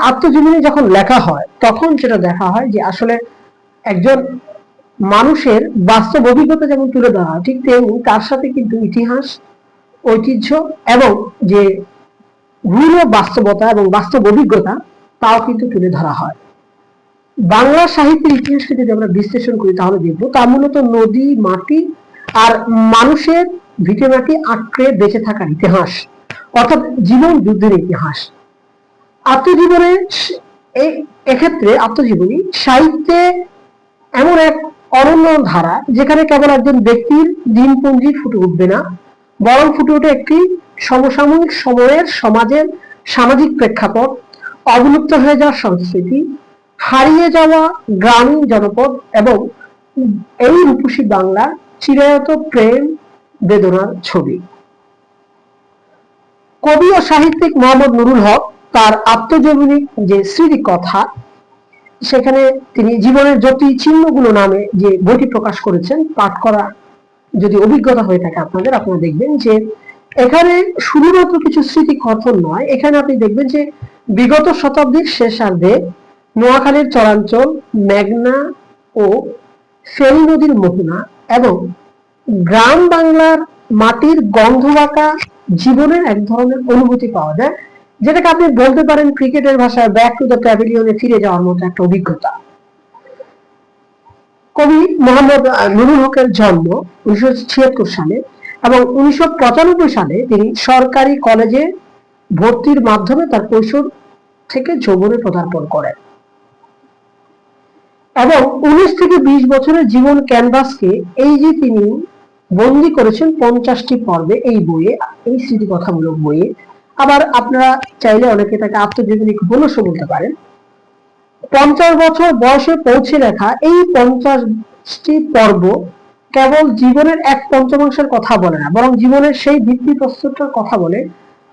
আত্মজীবনী যখন লেখা হয় তখন যেটা দেখা হয় যে আসলে একজন মানুষের বাস্তব অভিজ্ঞতা যেমন তুলে ধরা হয় ঠিক তেমনি তার সাথে কিন্তু ইতিহাস, ঐতিহ্য এবং যে গূঢ় বাস্তবতা এবং বাস্তব অভিজ্ঞতা তাও কিন্তু তুলে ধরা হয়। বাংলা সাহিত্যের ইতিহাসকে যদি আমরা বিশ্লেষণ করি তাহলে দেখবো তা মূলত নদী, মাটি আর মানুষের ভিটেমাটি আঁকড়ে বেঁচে থাকার ইতিহাস, অর্থাৎ জীবন যুদ্ধের ইতিহাস। আত্মজীবনে এক্ষেত্রে আত্মজীবনী সাহিত্যে এমন এক অনন্য ধারা যেখানে কেবল একজন ব্যক্তির দিনপঞ্জি ফুটে উঠবে না, বরং ফুটে ওঠে একটি সমসাময়িক সময়ের সমাজের সামাজিক প্রেক্ষাপট, অবলুপ্ত হয়ে যাওয়া সংস্কৃতি, হারিয়ে যাওয়া গ্রামীণ জনপদ এবং এই রূপসী বাংলার চিরায়ত প্রেম বেদনার ছবি। কবি ও সাহিত্যিক মোহাম্মদ নুরুল হক তার আত্মজীবনী যে স্মৃতিকথা, সেখানে তিনি জীবনের জ্যোতি চিহ্নগুলো নামে যে বইটি প্রকাশ করেছেন, পাঠ করা যদি অভিজ্ঞতা হয়ে থাকে আপনাদের, আপনারা দেখবেন যে এখানে শুধুমাত্র কিছু স্মৃতি কথন নয়, এখানে আপনি দেখবেন যে বিগত শতাব্দীর শেষার্ধে নোয়াখালীর চরাঞ্চল, মেঘনা ও ফেনী নদীর মোহনা এবং গ্রাম বাংলার মাটির গন্ধবাঁকা জীবনের এক ধরনের অনুভূতি পাওয়া যায়, যেটাকে আপনি বলতে পারেন ক্রিকেটের ভাষায় ব্যাক টু দ্য প্যাভিলিয়নে ফিরে যাওয়ার মতো একটা অভিজ্ঞতা। কবি মোহাম্মদ নুরুল হকের জন্ম 1976 সালে এবং 1995 সালে তিনি সরকারি কলেজে ভর্তির মাধ্যমে তার কৈশোর থেকে যৌবনে পদার্পণ করেন এবং 19 থেকে 20 বছরের জীবন ক্যানভাসকে এই যে তিনি বন্দি করেছেন 50টি পর্বে এই বইয়ে, এই স্মৃতিকথামূলক বইয়ে। আবার আপনারা চাইলে অনেকে তাকে আত্মজীবনী উপন্যাসও বলতে পারেন। 50 বছর বয়সে পৌঁছে লেখা এই 50টি পর্ব কেবল জীবনের এক পঞ্চমাংশের কথা বলে না, বরং জীবনের সেই ভিত্তিপ্রস্তরটার কথা বলে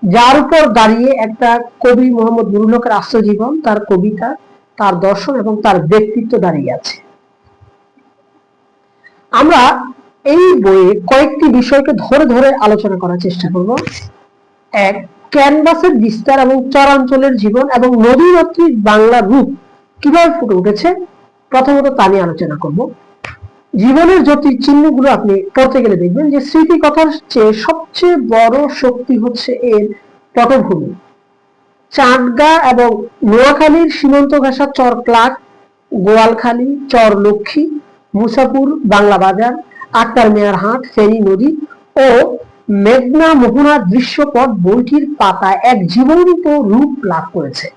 যার উপর দাঁড়িয়ে একটা কবি মোহাম্মদ নুরুল হকের আত্মজীবন, তার কবিতা, তার দর্শন এবং তার ব্যক্তিত্ব দাঁড়িয়ে আছে। আমরা এই বইয়ে কয়েকটি বিষয়কে ধরে ধরে আলোচনা করার চেষ্টা করব। এক, ক্যানভাসের বিস্তার এবং চরাঞ্চলের জীবন এবং নদীমাতৃক বাংলার রূপ কিভাবে ফুটে উঠেছে, প্রথমত তা নিয়ে আলোচনা করব। জীবনের জ্যোতির চিহ্নগুলো আপনি পড়তে গেলে দেখবেন যে স্মৃতিকথার চেয়ে সবচেয়ে বড় শক্তি হচ্ছে এর পটভূমি। চাটগা এবং নোয়াখালীর সীমান্ত ঘেঁষা চর ক্লাক, গোয়ালখালী, চর লক্ষ্মী, মুসাপুর, বাংলা বাজার, আক্তার মিয়ার হাট, ফেনী নদী ও মেঘনা মোহনার দৃশ্যপট বইটির পাতায় এক জীবন্ত রূপ লাভ করেছে।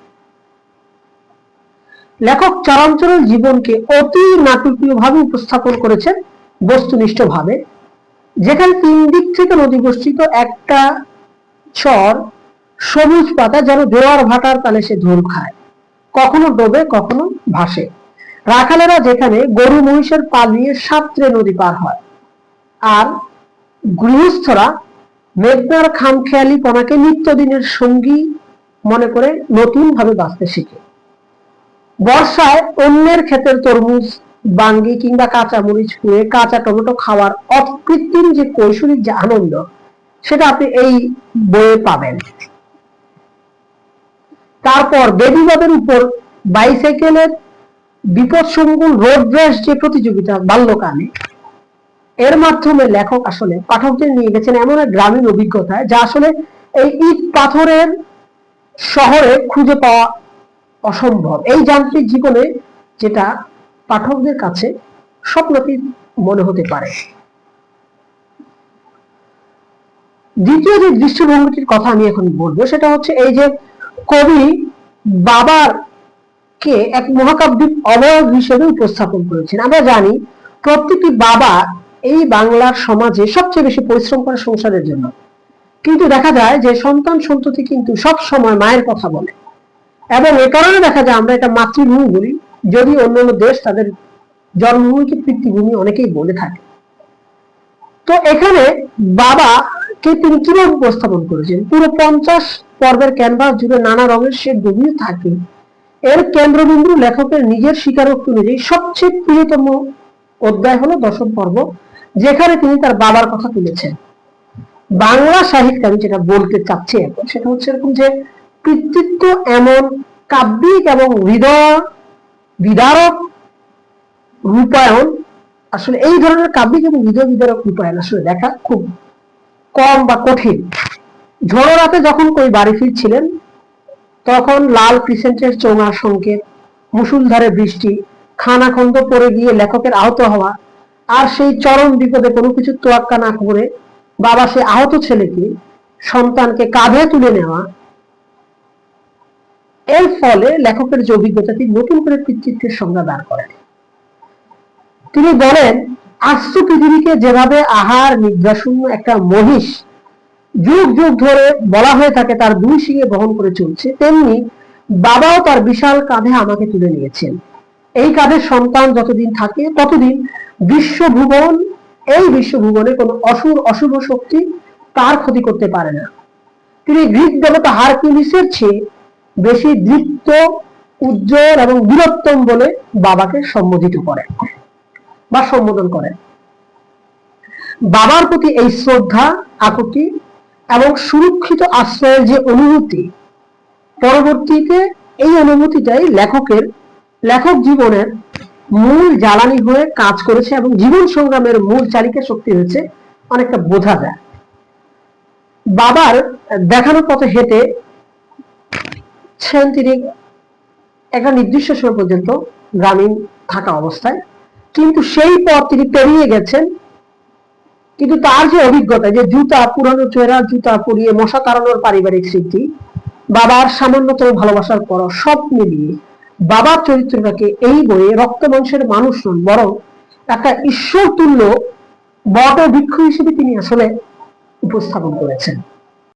লেখক চরাঞ্চলের জীবনকে অতি নাটকীয় ভাবে উপস্থাপন করেছেন বস্তুনিষ্ঠ ভাবে, যেখানে 3 দিক থেকে নদী বেষ্টিত একটা চর সবুজ পাতা যেন জোয়ার ভাটার তালে সে ধূল খায়, কখনো ডোবে কখনো ভাসে। রাখালেরা যেখানে গরু মহিষের পাল নিয়ে সাঁতরে নদী পার হয়, আর গৃহস্থরা মেঘনার খামখেয়ালিপনাকে নিত্যদিনের সঙ্গী মনে করে নতুন ভাবে বাঁচতে শিখে। বর্ষায় অন্যের ক্ষেতের তরমুজ, বাঙ্গি কিংবা কাঁচা মরিচ পুড়ে কাঁচা টমেটো খাওয়ার অকৃত্রিম যে কৈশোরিক যে আনন্দ, সেটা আপনি এই বইয়ে পাবেন। তারপর বেদিবাদের উপর বাইসাইকেলের বিপদসংকুল রোড রেস যে প্রতিযোগিতা বাল্যকালে, এর মাধ্যমে লেখক আসলে পাঠকদের নিয়ে গেছেন এমন এক গ্রামীণ অভিজ্ঞতায় যা আসলে এই ইট পাথরের শহরে খুঁজে পাওয়া অসম্ভব। এই যান্ত্রিক জীবনে যেটা পাঠকদের কাছে স্বপ্নাতীত মনে হতে পারে। দ্বিতীয় যে দৃষ্টিভঙ্গিটির কথা আমি এখন বলবো সেটা হচ্ছে এই যে কবি বাবার কে এক মহাকাব্যিক অবয়ব হিসেবে উপস্থাপন করেছেন। আমরা জানি প্রত্যেকটি বাবা এই বাংলার সমাজে সবচেয়ে বেশি পরিশ্রম করে সংসারের জন্য, কিন্তু দেখা যায় যে সন্তান সন্ততি কিন্তু সব সময় মায়ের কথা বলে এবং এ কারণে দেখা যায় আমরা এটা মাতৃভূমি বলি, যদি অন্যান্য দেশ তাদের জন্মভূমিকে পিতৃভূমি অনেকেই বলে থাকে। তো এখানে বাবাকে তিনি কিভাবে উপস্থাপন করেছেন, পুরো 50 পর্বের ক্যানভাস জুড়ে নানা রঙের সে গভীর থাকে। এর কেন্দ্রবিন্দু লেখকের নিজের স্বীকারোক্তি অনুযায়ী সবচেয়ে প্রিয়তম অধ্যায় হলো 10ম পর্ব, যেখানে তিনি তার বাবার কথা তুলেছেন। বাংলা সাহিত্যে আমি যেটা বলতে চাচ্ছি এখন সেটা হচ্ছে এরকম যে পিতৃত্ব এমন কাব্যিক এবং হৃদয় বিদারক রূপায়ণ, আসলে এই ধরনের কাব্যিক এবং হৃদয় বিদারক রূপায়ণ আসলে দেখা খুব কম বা কঠিন। ঝড়ো রাতে যখন কই বাড়ি ফিরছিলেন, তখন লাল ক্রিসেন্টের চোঙার সংকেত, মুষলধারে বৃষ্টি, খানাখন্দ পড়ে গিয়ে লেখকের আহত হওয়া, আর সেই চরম বিপদে কোনো কিছু তোয়াক্কা না করে বাবা সে আহত ছেলেকে, সন্তানকে কাঁধে তুলে নেওয়া, এর ফলে লেখকের যে অভিজ্ঞতাটি নতুন করে পিতৃত্বের সংজ্ঞা দাঁড় করেন। তিনি বলেন, আস্ত পৃথিবীকে যেভাবে আহার নিদ্রাশূন্য একটা মহিষ যুগ যুগ ধরে বলা হয়ে থাকে তার দুই শিঙে বহন করে চলছে, তেমনি বাবাও তার বিশাল কাঁধে আমাকে তুলে নিয়েছেন। এই কাঁধের সন্তান যতদিন থাকে ততদিন বিশ্বভুবন, এই বিশ্বভুবনে কোনো অশুভ শক্তি তার ক্ষতি করতে পারে না। তিনি গ্রিক দেবতা হারকিউলিসের চেয়ে বেশি দৃপ্ত, উজ্জ্বল এবং বীরোত্তম বলে বাবাকে সম্বোধিত করেন বা সম্বোধন করেন। বাবার প্রতি এই শ্রদ্ধা, আকুতি এবং সুরক্ষিত আশ্রয়ের যে অনুভূতি, পরবর্তীতে এই অনুভূতিটাই লেখক জীবনের মূল জ্বালানি হয়ে কাজ করেছে এবং জীবন সংগ্রামের মূল চালিকা শক্তি হয়েছে অনেকটা বোঝা যায়। বাবার দেখানোর পথে হেঁটেছেন তিনি একটা নির্দিষ্ট সময় পর্যন্ত গ্রামীণ থাকা অবস্থায়, কিন্তু সেই পথ তিনি পেরিয়ে গেছেন। কিন্তু তার যে অভিজ্ঞতা, যে পুরানো চেহারা জুতা পরিয়ে মশা তাড়ানোর পারিবারিক স্মৃতি, বাবার সামান্যতম ভালোবাসার পর, সব মিলিয়ে বাবার চরিত্রটাকে এই বইয়ে রক্ত মাংসের মানুষ নন, বরং একটা ঈশ্বর তুল্য বট বৃক্ষ হিসেবে তিনি আসলে উপস্থাপন করেছেন।